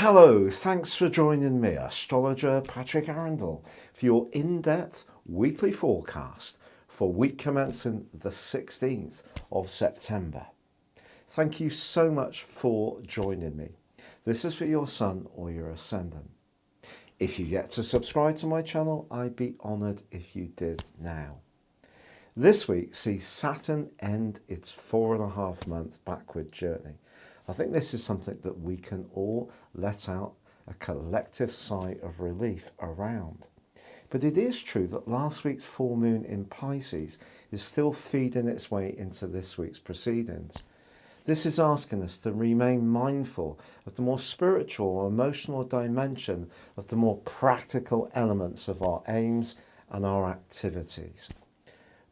Hello, thanks for joining me, Astrologer Patrick Arundell, for your in-depth weekly forecast for week commencing the 16th of September. Thank you so much for joining me. This is for your sun or your ascendant. If you yet to subscribe to my channel, I'd be honoured if you did now. This week sees Saturn end its 4.5 month backward journey. I think this is something that we can all let out a collective sigh of relief around. But it is true that last week's full moon in Pisces is still feeding its way into this week's proceedings. This is asking us to remain mindful of the more spiritual or emotional dimension of the more practical elements of our aims and our activities.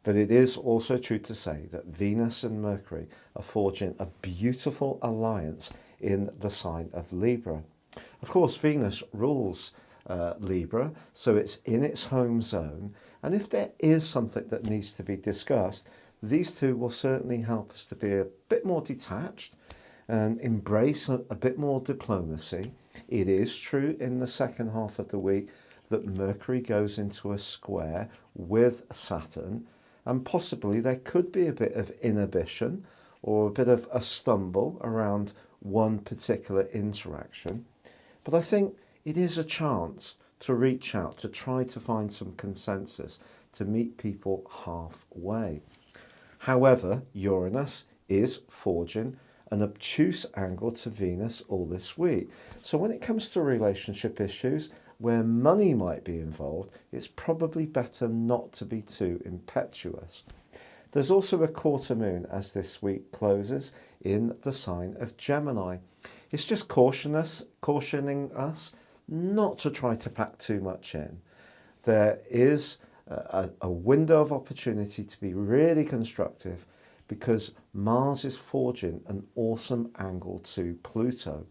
But it is also true to say that Venus and Mercury are forging a beautiful alliance in the sign of Libra. Of course, Venus rules Libra, so it's in its home zone. And if there is something that needs to be discussed, these two will certainly help us to be a bit more detached and embrace a bit more diplomacy. It is true in the second half of the week that Mercury goes into a square with Saturn, and possibly there could be a bit of inhibition or a bit of a stumble around one particular interaction. But I think it is a chance to reach out, to try to find some consensus, to meet people halfway. However, Uranus is forging an obtuse angle to Venus all this week. So when it comes to relationship issues where money might be involved, it's probably better not to be too impetuous. There's also a quarter moon as this week closes in the sign of Gemini. It's just cautioning us not to try to pack too much in. There is a window of opportunity to be really constructive because Mars is forging an awesome angle to Pluto.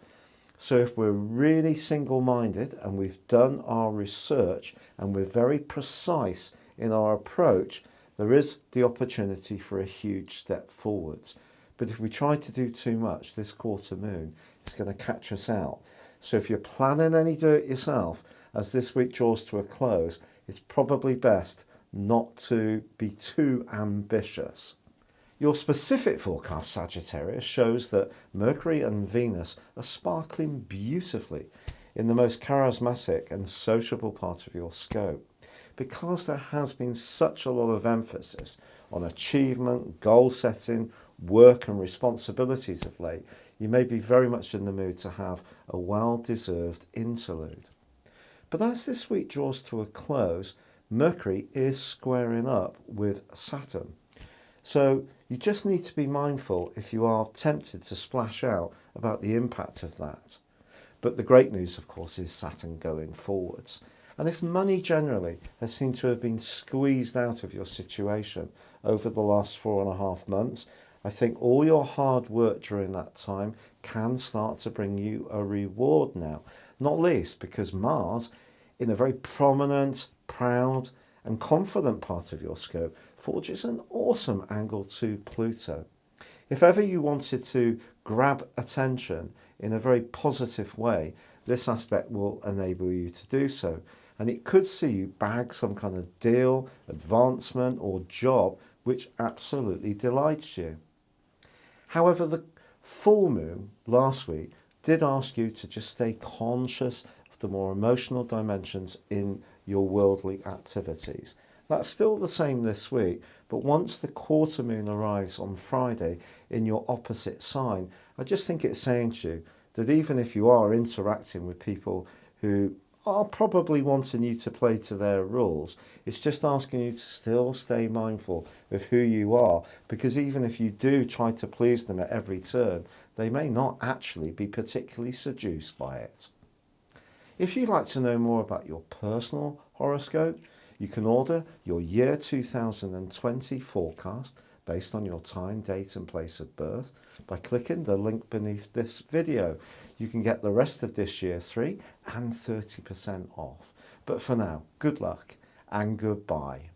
So if we're really single-minded and we've done our research and we're very precise in our approach, there is the opportunity for a huge step forwards. But if we try to do too much, this quarter moon is going to catch us out. So if you're planning any do-it-yourself, as this week draws to a close, it's probably best not to be too ambitious. Your specific forecast, Sagittarius, shows that Mercury and Venus are sparkling beautifully in the most charismatic and sociable part of your scope. Because there has been such a lot of emphasis on achievement, goal setting, work and responsibilities of late, you may be very much in the mood to have a well-deserved interlude. But as this week draws to a close, Mercury is squaring up with Saturn. So you just need to be mindful if you are tempted to splash out about the impact of that. But the great news, of course, is Saturn going forwards. And if money generally has seemed to have been squeezed out of your situation over the last 4.5 months, I think all your hard work during that time can start to bring you a reward now. Not least because Mars, in a very prominent, proud and confident part of your scope, forges an awesome angle to Pluto. If ever you wanted to grab attention in a very positive way, this aspect will enable you to do so. And it could see you bag some kind of deal, advancement or job which absolutely delights you. However, the full moon last week did ask you to just stay conscious of the more emotional dimensions in your worldly activities. That's still the same this week, but once the quarter moon arrives on Friday in your opposite sign, I just think it's saying to you that even if you are interacting with people who are probably wanting you to play to their rules, it's just asking you to still stay mindful of who you are, because even if you do try to please them at every turn, they may not actually be particularly seduced by it. If you'd like to know more about your personal horoscope, you can order your year 2020 forecast based on your time, date and place of birth by clicking the link beneath this video. You can get the rest of this year 3 and 30% off. But for now, good luck and goodbye.